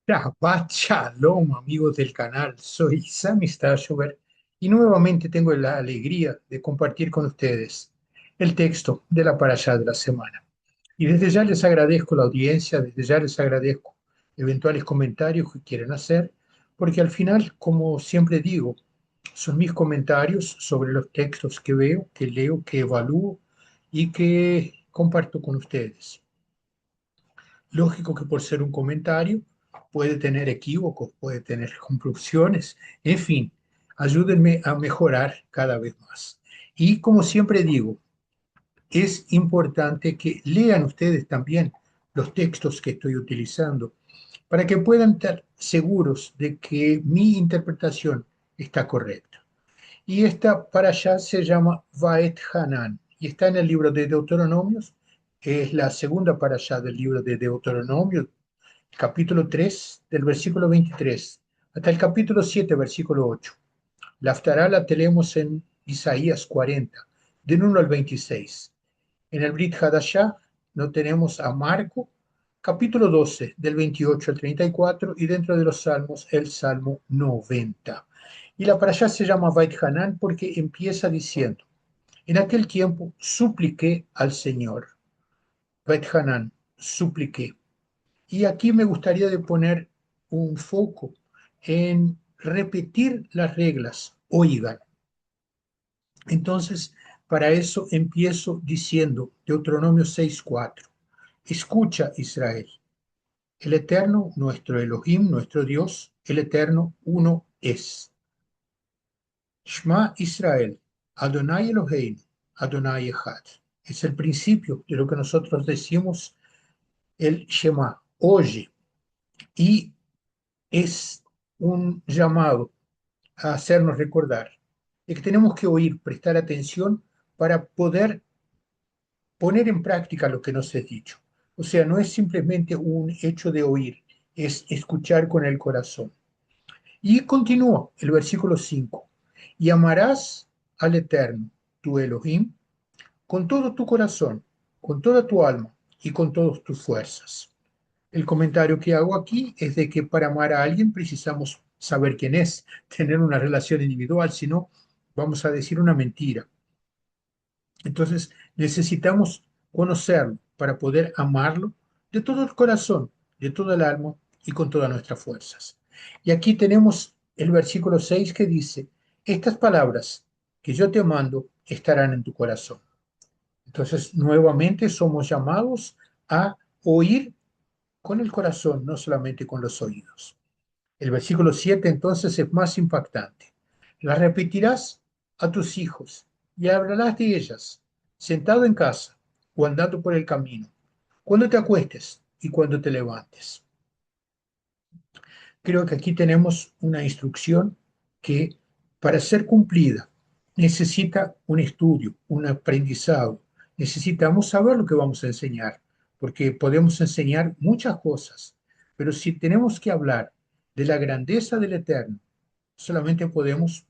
Shabbat Shalom, amigos del canal. Soy Sami Stashover y nuevamente tengo la alegría de compartir con ustedes el texto de la parashá de la semana. Y desde ya les agradezco la audiencia, desde ya les agradezco eventuales comentarios que quieran hacer, porque al final, como siempre digo, son mis comentarios sobre los textos que veo, que leo, que evalúo y que comparto con ustedes. Lógico que por ser un comentario puede tener equívocos, puede tener conclusiones, en fin, ayúdenme a mejorar cada vez más. Y como siempre digo, es importante que lean ustedes también los textos que estoy utilizando para que puedan estar seguros de que mi interpretación está correcta. Y esta para allá se llama Vaet Hanan y está en el libro de Deuteronomios. Es la segunda para allá del libro de Deuteronomio, capítulo 3 del versículo 23 hasta el capítulo 7 versículo 8. La Haftará la tenemos en Isaías 40, del 1 al 26. En el Brit Hadashah no tenemos a Marco, capítulo 12, del 28 al 34, y dentro de los salmos, el Salmo 90. Y la para allá se llama Vait Hanan porque empieza diciendo, en aquel tiempo supliqué al Señor. Vait Hanan, supliqué. Y aquí me gustaría de poner un foco en repetir las reglas, oigan. Entonces, para eso empiezo diciendo Deuteronomio 6:4. Escucha, Israel, el Eterno, nuestro Elohim, nuestro Dios, el Eterno, uno es. Shema Israel, Adonai Eloheinu, Adonai Echad. Es el principio de lo que nosotros decimos el Shema, oye, y es un llamado a hacernos recordar de que tenemos que oír, prestar atención para poder poner en práctica lo que nos es dicho. O sea, no es simplemente un hecho de oír, es escuchar con el corazón. Y continúa el versículo 5. Y amarás al Eterno, tu Elohim, con todo tu corazón, con toda tu alma y con todas tus fuerzas. El comentario que hago aquí es de que para amar a alguien precisamos saber quién es, tener una relación individual, si no, vamos a decir una mentira. Entonces, necesitamos conocerlo para poder amarlo de todo el corazón, de todo el alma y con todas nuestras fuerzas. Y aquí tenemos el versículo 6 que dice, estas palabras que yo te mando estarán en tu corazón. Entonces, nuevamente somos llamados a oír con el corazón, no solamente con los oídos. El versículo 7 entonces es más impactante. Las repetirás a tus hijos y hablarás de ellas, sentado en casa o andando por el camino, cuando te acuestes y cuando te levantes. Creo que aquí tenemos una instrucción que para ser cumplida necesita un estudio, un aprendizado. Necesitamos saber lo que vamos a enseñar, porque podemos enseñar muchas cosas, pero si tenemos que hablar de la grandeza del Eterno, solamente podemos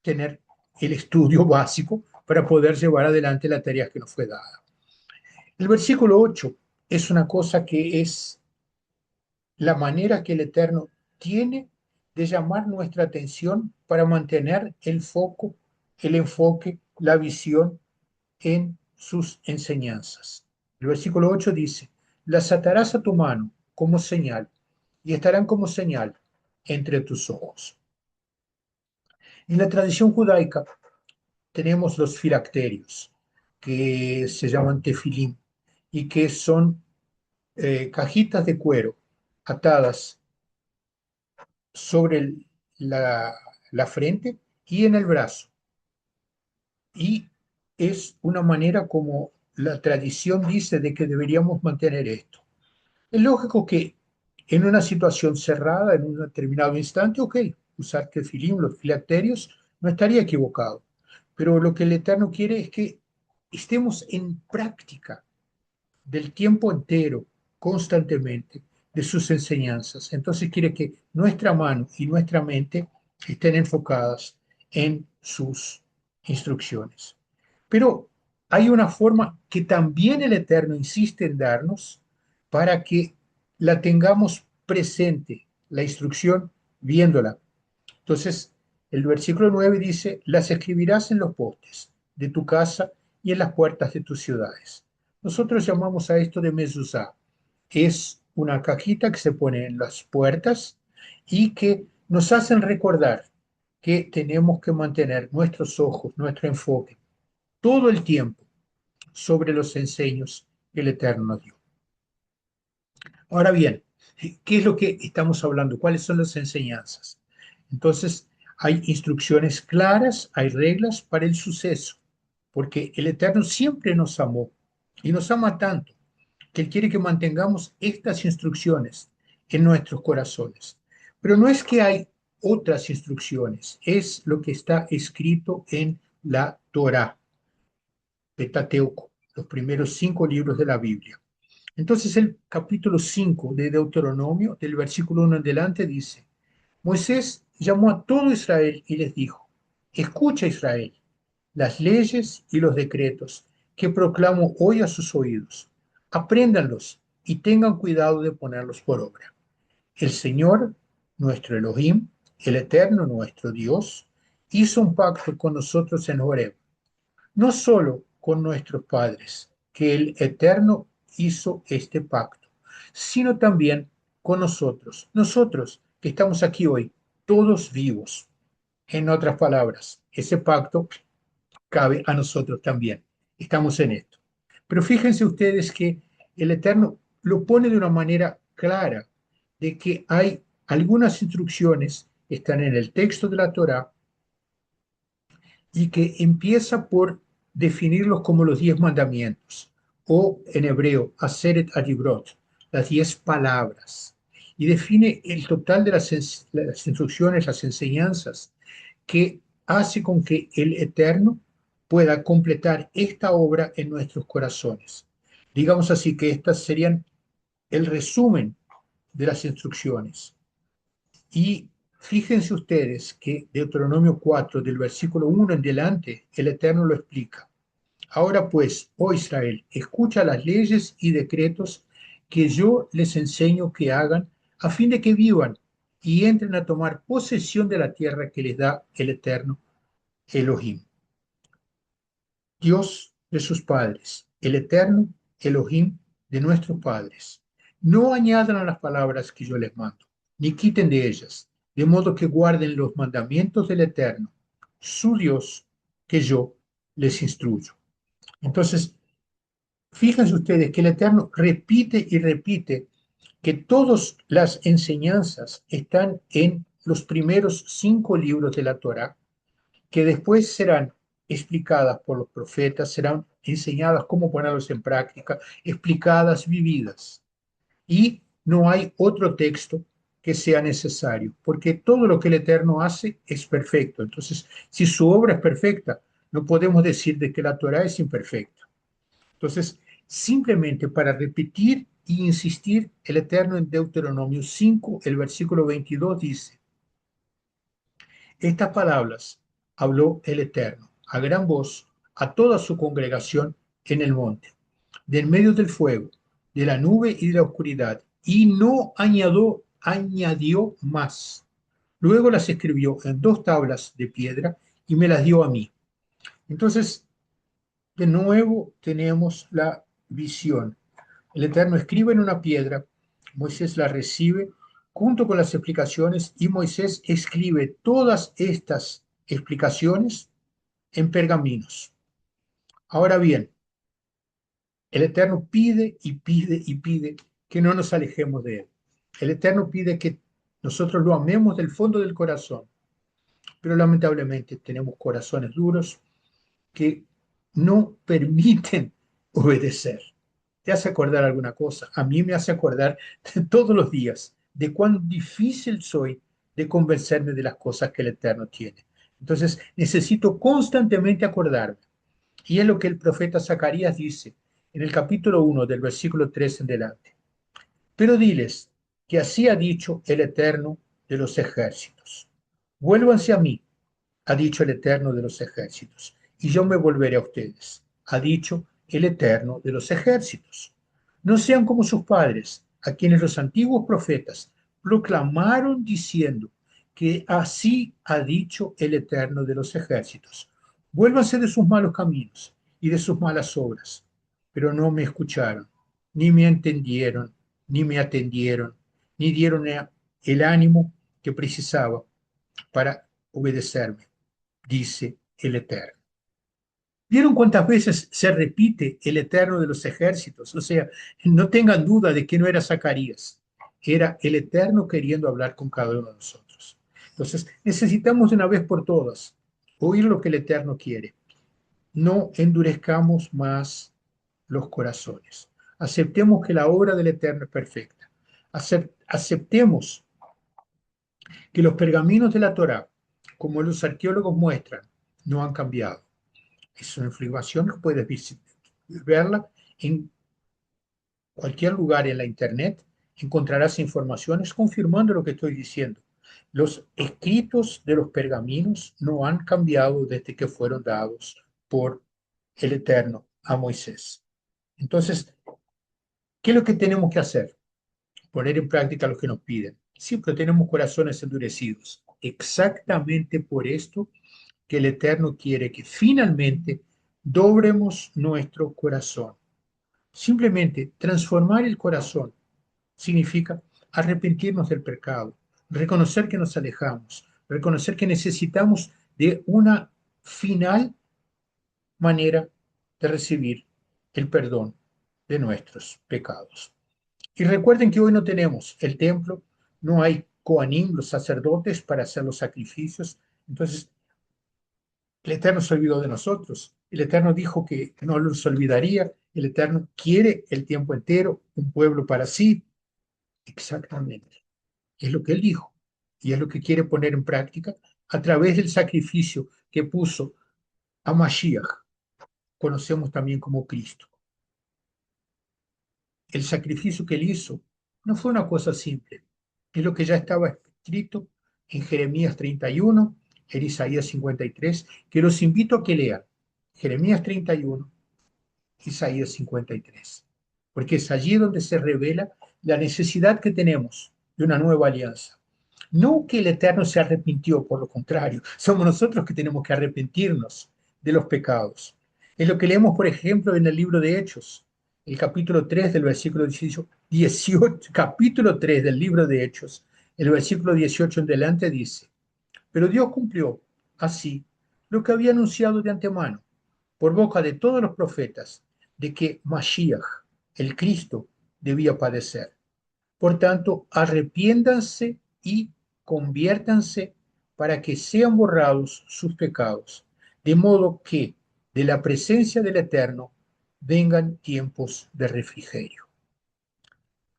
tener el estudio básico para poder llevar adelante la tarea que nos fue dada. El versículo 8 es una cosa que es la manera que el Eterno tiene de llamar nuestra atención para mantener el foco, el enfoque, la visión en sus enseñanzas. El versículo 8 dice, las atarás a tu mano como señal y estarán como señal entre tus ojos. En la tradición judaica tenemos los filacterios, que se llaman tefilim, y que son cajitas de cuero atadas sobre la, la frente y en el brazo. Y es una manera como la tradición dice de que deberíamos mantener esto. Es lógico que en una situación cerrada, en un determinado instante, ok, usar tefilim, los filacterios, no estaría equivocado. Pero lo que el Eterno quiere es que estemos en práctica del tiempo entero, constantemente, de sus enseñanzas. Entonces quiere que nuestra mano y nuestra mente estén enfocadas en sus instrucciones. Pero hay una forma que también el Eterno insiste en darnos para que la tengamos presente la instrucción viéndola. Entonces, el versículo 9 dice, las escribirás en los postes de tu casa y en las puertas de tus ciudades. Nosotros llamamos a esto de mezuzá. Es una cajita que se pone en las puertas y que nos hacen recordar que tenemos que mantener nuestros ojos, nuestro enfoque, todo el tiempo sobre los enseños que el Eterno nos dio. Ahora bien, ¿qué es lo que estamos hablando? ¿Cuáles son las enseñanzas? Entonces, hay instrucciones claras, hay reglas para el suceso, porque el Eterno siempre nos amó y nos ama tanto que Él quiere que mantengamos estas instrucciones en nuestros corazones. Pero no es que hay otras instrucciones, es lo que está escrito en la Torá, Pentateuco, los primeros 5 libros de la Biblia. Entonces el capítulo 5 de Deuteronomio, del versículo 1 en adelante, dice, Moisés llamó a todo Israel y les dijo, escucha Israel, las leyes y los decretos que proclamo hoy a sus oídos. Apréndanlos y tengan cuidado de ponerlos por obra. El Señor, nuestro Elohim, el Eterno, nuestro Dios, hizo un pacto con nosotros en Horeb, no solo con nuestros padres, que el Eterno hizo este pacto, sino también con nosotros que estamos aquí hoy, todos vivos. En otras palabras, ese pacto cabe a nosotros también. Estamos en esto. Pero fíjense ustedes que el Eterno lo pone de una manera clara, de que hay algunas instrucciones, están en el texto de la Torá, y que empieza por definirlos como los 10 mandamientos, o en hebreo, Aseret Adibrot, las 10 palabras, y define el total de las instrucciones, las enseñanzas, que hace con que el Eterno pueda completar esta obra en nuestros corazones. Digamos así que estas serían el resumen de las instrucciones. Y fíjense ustedes que Deuteronomio 4, del versículo 1 en adelante, el Eterno lo explica. Ahora pues, oh Israel, escucha las leyes y decretos que yo les enseño que hagan a fin de que vivan y entren a tomar posesión de la tierra que les da el Eterno Elohim, Dios de sus padres, el Eterno Elohim de nuestros padres. No añadan a las palabras que yo les mando, ni quiten de ellas, de modo que guarden los mandamientos del Eterno, su Dios, que yo les instruyo. Entonces, fíjense ustedes que el Eterno repite y repite que todas las enseñanzas están en los primeros 5 libros de la Torá, que después serán explicadas por los profetas, serán enseñadas cómo ponerlos en práctica, explicadas, vividas. Y no hay otro texto que sea necesario, porque todo lo que el Eterno hace es perfecto. Entonces, si su obra es perfecta, no podemos decir de que la Torah es imperfecta. Entonces, simplemente para repetir e insistir, el Eterno en Deuteronomio 5, el versículo 22 dice, estas palabras habló el Eterno a gran voz a toda su congregación en el monte, de en medio del fuego, de la nube y de la oscuridad, y no añadió más. Luego las escribió en 2 tablas de piedra y me las dio a mí. Entonces, de nuevo tenemos la visión. El Eterno escribe en una piedra, Moisés la recibe junto con las explicaciones y Moisés escribe todas estas explicaciones en pergaminos. Ahora bien, el Eterno pide y pide y pide que no nos alejemos de Él. El Eterno pide que nosotros lo amemos del fondo del corazón, pero lamentablemente tenemos corazones duros que no permiten obedecer. ¿Te hace acordar alguna cosa? A mí me hace acordar todos los días de cuán difícil soy de convencerme de las cosas que el Eterno tiene. Entonces necesito constantemente acordarme. Y es lo que el profeta Zacarías dice en el capítulo 1 del versículo 3 en adelante. Pero diles que así ha dicho el Eterno de los ejércitos. Vuélvanse a mí, ha dicho el Eterno de los ejércitos, y yo me volveré a ustedes, ha dicho el Eterno de los ejércitos. No sean como sus padres, a quienes los antiguos profetas proclamaron diciendo que así ha dicho el Eterno de los ejércitos. Vuélvanse de sus malos caminos y de sus malas obras. Pero no me escucharon, ni me entendieron, ni me atendieron, ni dieron el ánimo que precisaba para obedecerme, dice el Eterno. ¿Vieron cuántas veces se repite el Eterno de los ejércitos? O sea, no tengan duda de que no era Zacarías, era el Eterno queriendo hablar con cada uno de nosotros. Entonces, necesitamos de una vez por todas oír lo que el Eterno quiere. No endurezcamos más los corazones. Aceptemos que la obra del Eterno es perfecta. Aceptemos que los pergaminos de la Torá, como los arqueólogos muestran, no han cambiado. Es una información que puedes verla en cualquier lugar en la internet. Encontrarás informaciones confirmando lo que estoy diciendo. Los escritos de los pergaminos no han cambiado desde que fueron dados por el Eterno a Moisés. Entonces, ¿qué es lo que tenemos que hacer? Poner en práctica lo que nos piden. Siempre tenemos corazones endurecidos. Exactamente por esto que el Eterno quiere que finalmente doblemos nuestro corazón. Simplemente transformar el corazón significa arrepentirnos del pecado, reconocer que nos alejamos, reconocer que necesitamos de una final manera de recibir el perdón de nuestros pecados. Y recuerden que hoy no tenemos el templo, no hay coanim, los sacerdotes, para hacer los sacrificios. Entonces, el Eterno se olvidó de nosotros. El Eterno dijo que no los olvidaría. El Eterno quiere el tiempo entero, un pueblo para sí. Exactamente. Es lo que Él dijo. Y es lo que quiere poner en práctica a través del sacrificio que puso a Mashiach. Conocemos también como Cristo. El sacrificio que Él hizo no fue una cosa simple. Es lo que ya estaba escrito en Jeremías 31, en Isaías 53, que los invito a que lean. Jeremías 31, Isaías 53, porque es allí donde se revela la necesidad que tenemos de una nueva alianza. No que el Eterno se arrepintió, por lo contrario, somos nosotros que tenemos que arrepentirnos de los pecados. Es lo que leemos, por ejemplo, en el libro de Hechos, el capítulo 3 del versículo 18, capítulo 3 del libro de Hechos, el versículo 18 en delante dice: pero Dios cumplió así lo que había anunciado de antemano por boca de todos los profetas, de que Mashiach, el Cristo, debía padecer. Por tanto, arrepiéndanse y conviértanse para que sean borrados sus pecados, de modo que de la presencia del Eterno vengan tiempos de refrigerio.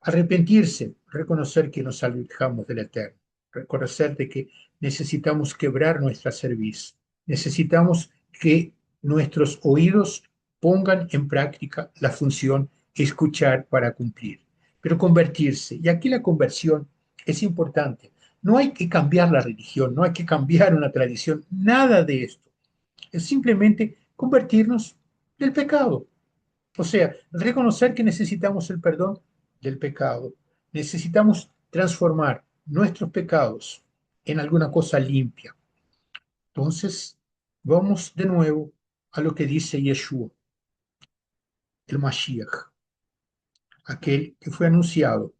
Arrepentirse, reconocer que nos alejamos del Eterno, reconocer de que necesitamos quebrar nuestra cerviz, necesitamos que nuestros oídos pongan en práctica la función escuchar para cumplir, pero convertirse. Y aquí la conversión es importante. No hay que cambiar la religión, no hay que cambiar una tradición, nada de esto. Es simplemente convertirnos del pecado. O sea, reconocer que necesitamos el perdón del pecado. Necesitamos transformar nuestros pecados en alguna cosa limpia. Entonces, vamos de nuevo a lo que dice Yeshua, el Mashiach, aquel que fue anunciado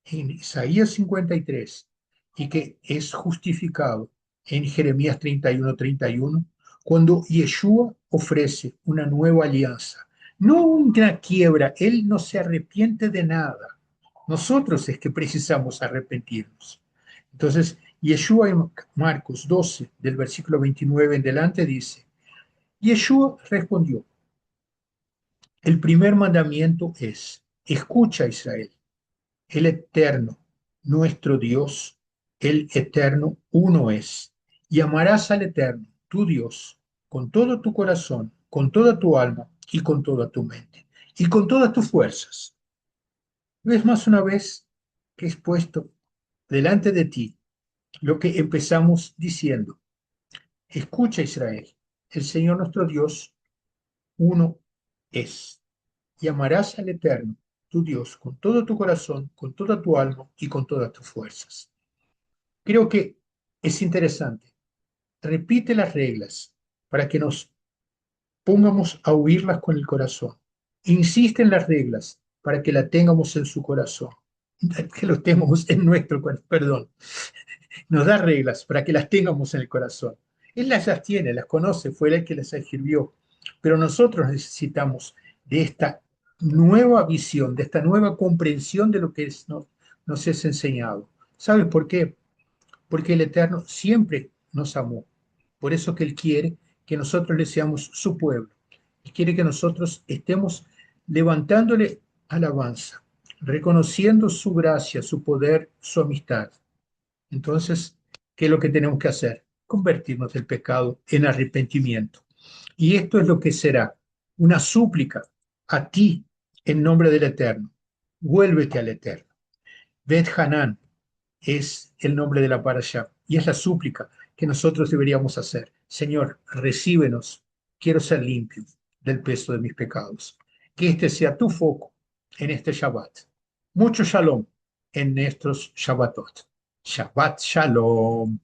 en Isaías 53 y que es justificado en Jeremías 31:31, cuando Yeshua ofrece una nueva alianza. No una quiebra, Él no se arrepiente de nada. Nosotros es que precisamos arrepentirnos. Entonces, Yeshua en Marcos 12, del versículo 29 en delante, dice: Yeshua respondió: el primer mandamiento es, escucha Israel, el Eterno, nuestro Dios, el Eterno uno es. Y amarás al Eterno, tu Dios, con todo tu corazón, con toda tu alma y con toda tu mente y con todas tus fuerzas. ¿Ves más una vez que es puesto delante de ti lo que empezamos diciendo? Escucha Israel, el Señor nuestro Dios uno es. Y amarás al Eterno, tu Dios con todo tu corazón, con toda tu alma y con todas tus fuerzas. Creo que es interesante. Repite las reglas para que nos pongamos a oírlas con el corazón. Insiste en las reglas para que la tengamos en su corazón, que lo tengamos en nuestro corazón, perdón. Nos da reglas para que las tengamos en el corazón. Él las ya tiene, las conoce, fue él el que las escribió. Pero nosotros necesitamos de esta nueva visión, de esta nueva comprensión de lo que nos es enseñado. ¿Sabes por qué? Porque el Eterno siempre nos amó. Por eso que Él quiere que nosotros le seamos su pueblo. Él quiere que nosotros estemos levantándole alabanza, reconociendo su gracia, su poder, su amistad. Entonces, ¿qué es lo que tenemos que hacer? Convertirnos del pecado en arrepentimiento. Y esto es lo que será una súplica a ti en nombre del Eterno. Vuélvete al Eterno. Bet Hanan es el nombre de la parasha y es la súplica que nosotros deberíamos hacer. Señor, recíbenos. Quiero ser limpio del peso de mis pecados. Que este sea tu foco en este Shabbat. Mucho shalom en nuestros Shabbatot. Shabbat Shalom.